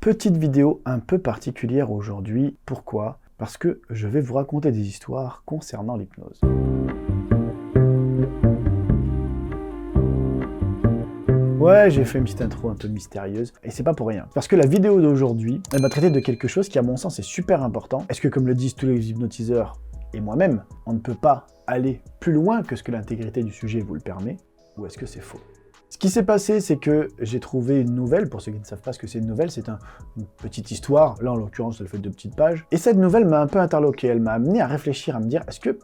Petite vidéo un peu particulière aujourd'hui. Pourquoi? Parce que je vais vous raconter des histoires concernant l'hypnose. Ouais, j'ai fait une petite intro un peu mystérieuse, et c'est pas pour rien. Parce que la vidéo d'aujourd'hui, elle va traiter de quelque chose qui à mon sens est super important. Est-ce que comme le disent tous les hypnotiseurs, et moi-même, on ne peut pas aller plus loin que ce que l'intégrité du sujet vous le permet, ou est-ce que c'est faux? Ce qui s'est passé, c'est que j'ai trouvé une nouvelle. Pour ceux qui ne savent pas ce que c'est une nouvelle, c'est une petite histoire. Là, en l'occurrence, elle fait 2 petites pages. Et cette nouvelle m'a un peu interloqué. Elle m'a amené à réfléchir, à me dire, est-ce que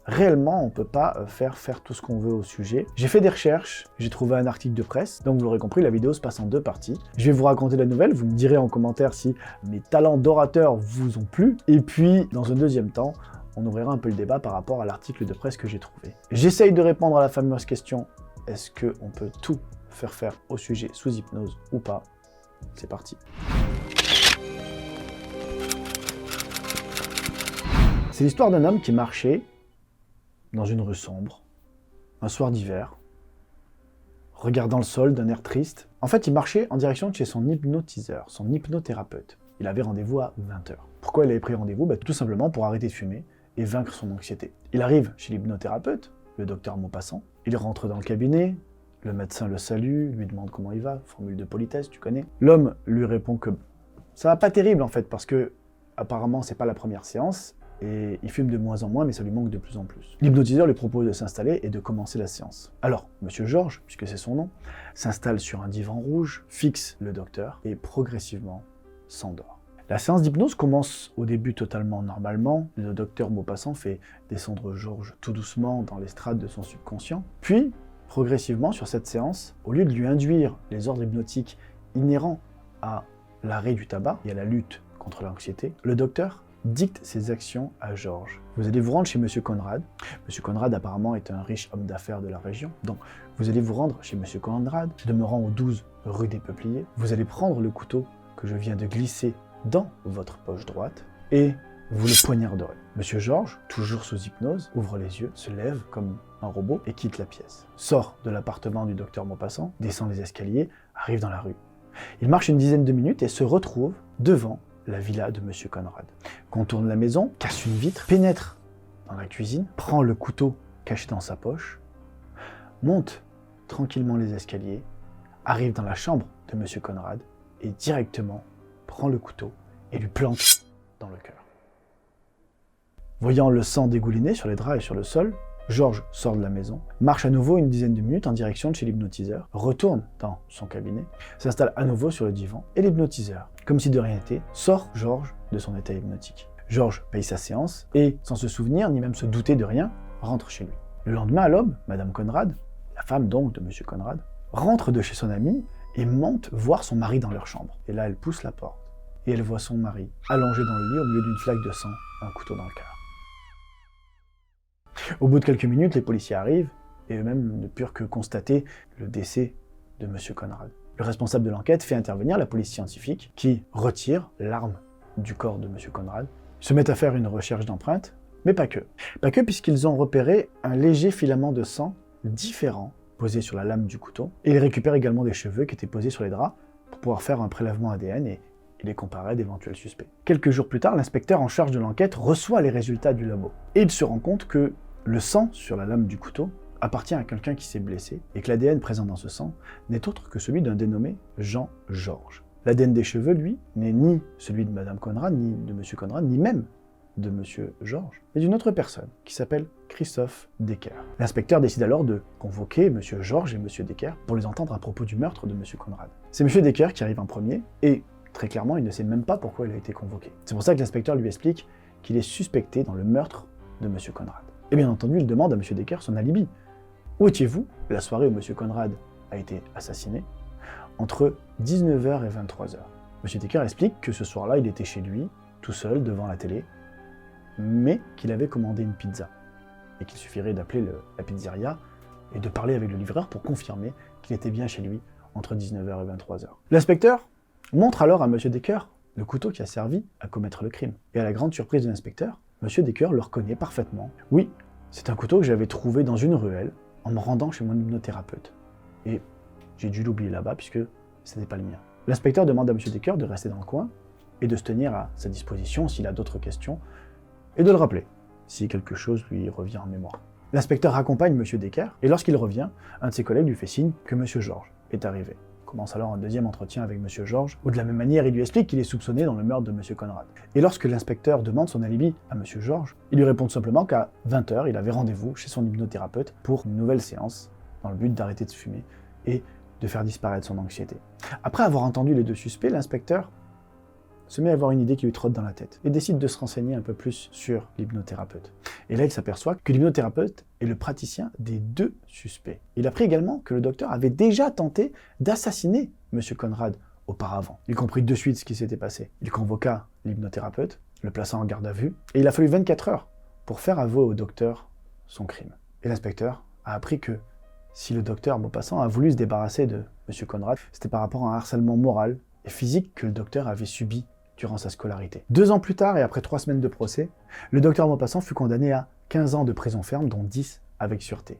réellement, on ne peut pas faire tout ce qu'on veut au sujet? J'ai fait des recherches, j'ai trouvé un article de presse. Donc, vous l'aurez compris, la vidéo se passe en 2 parties. Je vais vous raconter la nouvelle. Vous me direz en commentaire si mes talents d'orateur vous ont plu. Et puis, dans un deuxième temps, on ouvrira un peu le débat par rapport à l'article de presse que j'ai trouvé. J'essaye de répondre à la fameuse question: est-ce qu'on peut tout faire au sujet sous hypnose ou pas? C'est parti. C'est l'histoire d'un homme qui marchait dans une rue sombre, un soir d'hiver, regardant le sol d'un air triste. En fait, il marchait en direction de chez son hypnotiseur, son hypnothérapeute. Il avait rendez-vous à 20h. Pourquoi il avait pris rendez-vous? Tout simplement pour arrêter de fumer et vaincre son anxiété. Il arrive chez l'hypnothérapeute, le docteur Maupassant. Il rentre dans le cabinet, le médecin le salue, lui demande comment il va, formule de politesse, tu connais. L'homme lui répond que ça va pas terrible en fait, parce que apparemment c'est pas la première séance, et il fume de moins en moins, mais ça lui manque de plus en plus. L'hypnotiseur lui propose de s'installer et de commencer la séance. Alors, Monsieur Georges, puisque c'est son nom, s'installe sur un divan rouge, fixe le docteur, et progressivement s'endort. La séance d'hypnose commence au début totalement normalement. Le docteur Maupassant fait descendre Georges tout doucement dans les strates de son subconscient. Puis, progressivement, sur cette séance, au lieu de lui induire les ordres hypnotiques inhérents à l'arrêt du tabac et à la lutte contre l'anxiété, le docteur dicte ses actions à Georges. Vous allez vous rendre chez Monsieur Conrad. Monsieur Conrad apparemment est un riche homme d'affaires de la région. Donc, vous allez vous rendre chez Monsieur Conrad, demeurant au 12 rue des Peupliers. Vous allez prendre le couteau que je viens de glisser dans votre poche droite, et vous le poignarderez. Monsieur Georges, toujours sous hypnose, ouvre les yeux, se lève comme un robot et quitte la pièce. Sort de l'appartement du docteur Maupassant, descend les escaliers, arrive dans la rue. Il marche une dizaine de minutes et se retrouve devant la villa de Monsieur Conrad. Contourne la maison, casse une vitre, pénètre dans la cuisine, prend le couteau caché dans sa poche, monte tranquillement les escaliers, arrive dans la chambre de Monsieur Conrad et directement prend le couteau et lui plante dans le cœur. Voyant le sang dégouliner sur les draps et sur le sol, Georges sort de la maison, marche à nouveau une dizaine de minutes en direction de chez l'hypnotiseur, retourne dans son cabinet, s'installe à nouveau sur le divan, et l'hypnotiseur, comme si de rien n'était, sort Georges de son état hypnotique. Georges paye sa séance et, sans se souvenir ni même se douter de rien, rentre chez lui. Le lendemain à l'aube, Madame Conrad, la femme donc de Monsieur Conrad, rentre de chez son ami et monte voir son mari dans leur chambre. Et là, elle pousse la porte et elle voit son mari allongé dans le lit au milieu d'une flaque de sang, un couteau dans le cœur. Au bout de quelques minutes, les policiers arrivent et eux-mêmes ne purent que constater le décès de Monsieur Conrad. Le responsable de l'enquête fait intervenir la police scientifique qui retire l'arme du corps de Monsieur Conrad, se met à faire une recherche d'empreintes, mais pas que. Pas que, puisqu'ils ont repéré un léger filament de sang différent posé sur la lame du couteau, et ils récupèrent également des cheveux qui étaient posés sur les draps pour pouvoir faire un prélèvement ADN et les comparer à d'éventuels suspects. Quelques jours plus tard, l'inspecteur en charge de l'enquête reçoit les résultats du labo, et il se rend compte que le sang sur la lame du couteau appartient à quelqu'un qui s'est blessé, et que l'ADN présent dans ce sang n'est autre que celui d'un dénommé Jean Georges. L'ADN des cheveux, lui, n'est ni celui de Madame Conrad, ni de Monsieur Conrad, ni même de Monsieur Georges, mais d'une autre personne, qui s'appelle Christophe Decker. L'inspecteur décide alors de convoquer Monsieur Georges et Monsieur Decker pour les entendre à propos du meurtre de Monsieur Conrad. C'est Monsieur Decker qui arrive en premier, et très clairement, il ne sait même pas pourquoi il a été convoqué. C'est pour ça que l'inspecteur lui explique qu'il est suspecté dans le meurtre de Monsieur Conrad. Et bien entendu, il demande à Monsieur Decker son alibi. Où étiez-vous la soirée où Monsieur Conrad a été assassiné, entre 19h et 23h? Monsieur Decker explique que ce soir-là, il était chez lui, tout seul, devant la télé, mais qu'il avait commandé une pizza, et qu'il suffirait d'appeler la pizzeria et de parler avec le livreur pour confirmer qu'il était bien chez lui entre 19h et 23h. L'inspecteur montre alors à Monsieur Decker le couteau qui a servi à commettre le crime. Et à la grande surprise de l'inspecteur, Monsieur Decker le reconnaît parfaitement. Oui, c'est un couteau que j'avais trouvé dans une ruelle en me rendant chez mon hypnothérapeute. Et j'ai dû l'oublier là-bas puisque ce n'était pas le mien. L'inspecteur demande à M. Decker de rester dans le coin et de se tenir à sa disposition s'il a d'autres questions, et de le rappeler si quelque chose lui revient en mémoire. L'inspecteur accompagne M. Decker, et lorsqu'il revient, un de ses collègues lui fait signe que M. Georges est arrivé. Commence alors un deuxième entretien avec M. Georges, où de la même manière, il lui explique qu'il est soupçonné dans le meurtre de M. Conrad. Et lorsque l'inspecteur demande son alibi à M. Georges, il lui répond tout simplement qu'à 20h, il avait rendez-vous chez son hypnothérapeute pour une nouvelle séance, dans le but d'arrêter de fumer et de faire disparaître son anxiété. Après avoir entendu les deux suspects, l'inspecteur se met à avoir une idée qui lui trotte dans la tête et décide de se renseigner un peu plus sur l'hypnothérapeute. Et là, il s'aperçoit que l'hypnothérapeute est le praticien des deux suspects. Il apprit également que le docteur avait déjà tenté d'assassiner M. Conrad auparavant. Il comprit de suite ce qui s'était passé. Il convoqua l'hypnothérapeute, le plaça en garde à vue, et il a fallu 24 heures pour faire avouer au docteur son crime. Et l'inspecteur a appris que si le docteur Maupassant a voulu se débarrasser de M. Conrad, c'était par rapport à un harcèlement moral et physique que le docteur avait subi durant sa scolarité. 2 ans plus tard, et après 3 semaines de procès, le docteur Maupassant fut condamné à 15 ans de prison ferme, dont 10 avec sûreté.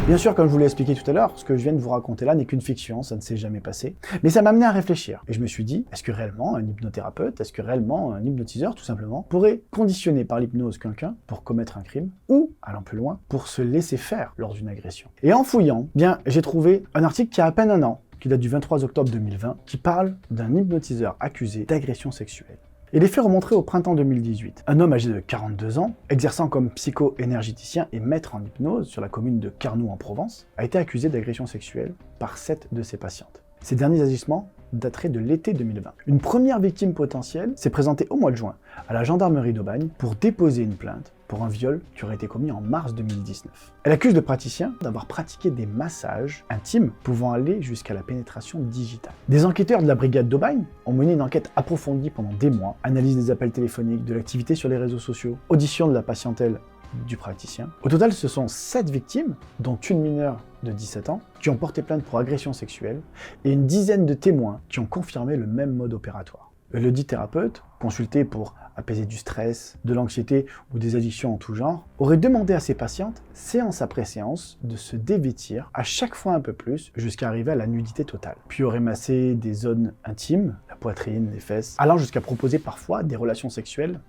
Bien sûr, comme je vous l'ai expliqué tout à l'heure, ce que je viens de vous raconter là n'est qu'une fiction, ça ne s'est jamais passé. Mais ça m'a amené à réfléchir. Et je me suis dit, est-ce que réellement un hypnothérapeute, est-ce que réellement un hypnotiseur, tout simplement, pourrait conditionner par l'hypnose quelqu'un pour commettre un crime, ou, allant plus loin, pour se laisser faire lors d'une agression. Et en fouillant, bien, j'ai trouvé un article qui a à peine un an, qui date du 23 octobre 2020, qui parle d'un hypnotiseur accusé d'agression sexuelle. Et les faits remonteraient au printemps 2018. Un homme âgé de 42 ans, exerçant comme psycho-énergéticien et maître en hypnose sur la commune de Carnoux en Provence, a été accusé d'agression sexuelle par 7 de ses patientes. Ces derniers agissements dateraient de l'été 2020. Une première victime potentielle s'est présentée au mois de juin à la gendarmerie d'Aubagne pour déposer une plainte pour un viol qui aurait été commis en mars 2019. Elle accuse le praticien d'avoir pratiqué des massages intimes pouvant aller jusqu'à la pénétration digitale. Des enquêteurs de la brigade d'Aubagne ont mené une enquête approfondie pendant des mois, analyse des appels téléphoniques, de l'activité sur les réseaux sociaux, audition de la patientèle du praticien. Au total, ce sont 7 victimes, dont une mineure de 17 ans, qui ont porté plainte pour agression sexuelle, et une dizaine de témoins qui ont confirmé le même mode opératoire. Le dit thérapeute, consulté pour apaiser du stress, de l'anxiété ou des addictions en tout genre, aurait demandé à ses patientes, séance après séance, de se dévêtir à chaque fois un peu plus jusqu'à arriver à la nudité totale. Puis aurait massé des zones intimes, la poitrine, les fesses, allant jusqu'à proposer parfois des relations sexuelles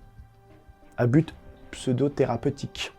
à but pseudo-thérapeutique.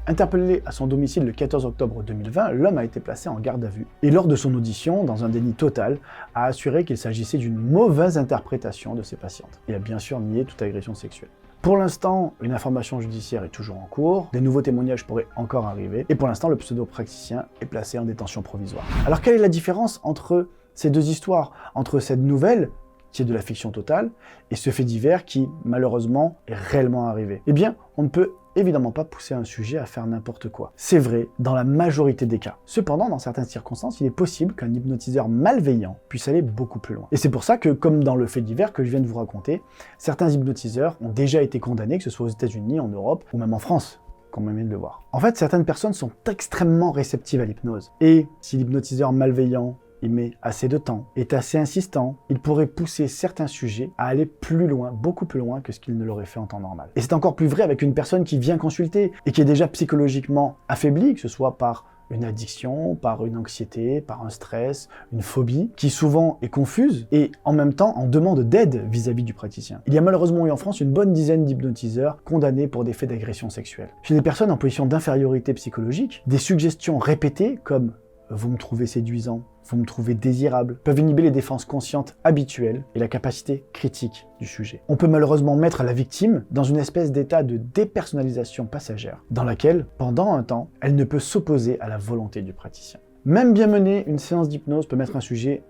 Interpellé à son domicile le 14 octobre 2020, l'homme a été placé en garde à vue. Et lors de son audition, dans un déni total, a assuré qu'il s'agissait d'une mauvaise interprétation de ses patientes. Et a bien sûr nié toute agression sexuelle. Pour l'instant, une information judiciaire est toujours en cours, des nouveaux témoignages pourraient encore arriver, et pour l'instant, le pseudo-praticien est placé en détention provisoire. Alors quelle est la différence entre ces deux histoires, entre cette nouvelle, qui est de la fiction totale, et ce fait divers qui, malheureusement, est réellement arrivé? Eh bien, on ne peut évidemment pas pousser un sujet à faire n'importe quoi. C'est vrai dans la majorité des cas. Cependant, dans certaines circonstances, il est possible qu'un hypnotiseur malveillant puisse aller beaucoup plus loin. Et c'est pour ça que, comme dans le fait divers que je viens de vous raconter, certains hypnotiseurs ont déjà été condamnés, que ce soit aux États-Unis, en Europe, ou même en France, comme on vient de le voir. En fait, certaines personnes sont extrêmement réceptives à l'hypnose. Et si l'hypnotiseur malveillant il met assez de temps, est assez insistant, il pourrait pousser certains sujets à aller plus loin, beaucoup plus loin que ce qu'il ne l'aurait fait en temps normal. Et c'est encore plus vrai avec une personne qui vient consulter et qui est déjà psychologiquement affaiblie, que ce soit par une addiction, par une anxiété, par un stress, une phobie, qui souvent est confuse et en même temps en demande d'aide vis-à-vis du praticien. Il y a malheureusement eu en France une bonne dizaine d'hypnotiseurs condamnés pour des faits d'agression sexuelle. Chez des personnes en position d'infériorité psychologique, des suggestions répétées comme « vous me trouvez séduisant », vous me trouvez désirable, peuvent inhiber les défenses conscientes habituelles et la capacité critique du sujet. On peut malheureusement mettre la victime dans une espèce d'état de dépersonnalisation passagère, dans laquelle, pendant un temps, elle ne peut s'opposer à la volonté du praticien. Même bien menée, une séance d'hypnose peut mettre un sujet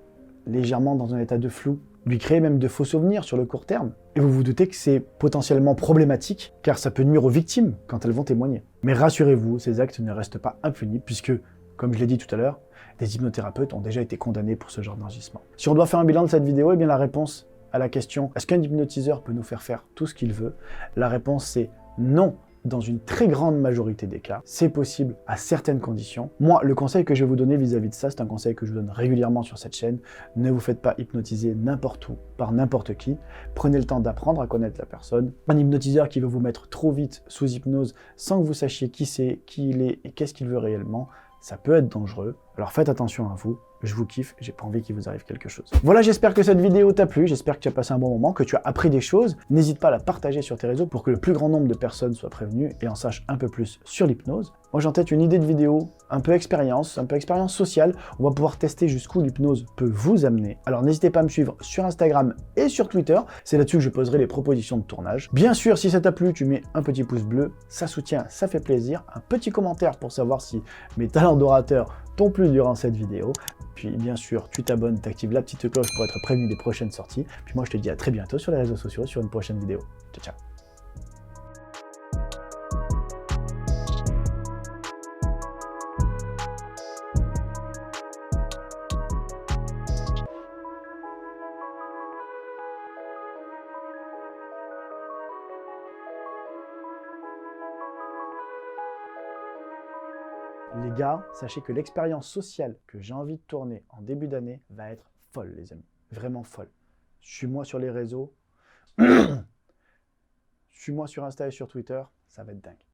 légèrement dans un état de flou, lui créer même de faux souvenirs sur le court terme. Et vous vous doutez que c'est potentiellement problématique, car ça peut nuire aux victimes quand elles vont témoigner. Mais rassurez-vous, ces actes ne restent pas impunis, puisque, comme je l'ai dit tout à l'heure, des hypnothérapeutes ont déjà été condamnés pour ce genre d'agissement. Si on doit faire un bilan de cette vidéo, eh bien la réponse à la question « Est-ce qu'un hypnotiseur peut nous faire tout ce qu'il veut ?» La réponse c'est non. dans une très grande majorité des cas. C'est possible à certaines conditions. Moi, le conseil que je vais vous donner vis-à-vis de ça, c'est un conseil que je vous donne régulièrement sur cette chaîne. Ne vous faites pas hypnotiser n'importe où, par n'importe qui. Prenez le temps d'apprendre à connaître la personne. Un hypnotiseur qui veut vous mettre trop vite sous hypnose sans que vous sachiez qui c'est, qui il est et qu'est-ce qu'il veut réellement, ça peut être dangereux. Alors faites attention à vous. Je vous kiffe, j'ai pas envie qu'il vous arrive quelque chose. Voilà, j'espère que cette vidéo t'a plu, j'espère que tu as passé un bon moment, que tu as appris des choses. N'hésite pas à la partager sur tes réseaux pour que le plus grand nombre de personnes soient prévenues et en sachent un peu plus sur l'hypnose. Moi, j'ai en tête une idée de vidéo, un peu expérience sociale. On va pouvoir tester jusqu'où l'hypnose peut vous amener. Alors n'hésitez pas à me suivre sur Instagram et sur Twitter. C'est là-dessus que je poserai les propositions de tournage. Bien sûr, si ça t'a plu, tu mets un petit pouce bleu, ça soutient, ça fait plaisir. Un petit commentaire pour savoir si mes talents d'orateur t'ont plu durant cette vidéo. Puis bien sûr, tu t'abonnes, t'actives la petite cloche pour être prévenu des prochaines sorties. Puis moi, je te dis à très bientôt sur les réseaux sociaux, sur une prochaine vidéo. Ciao, ciao. Les gars, sachez que l'expérience sociale que j'ai envie de tourner en début d'année va être folle, les amis. Vraiment folle. Suis-moi sur les réseaux. Suis-moi sur Insta et sur Twitter. Ça va être dingue.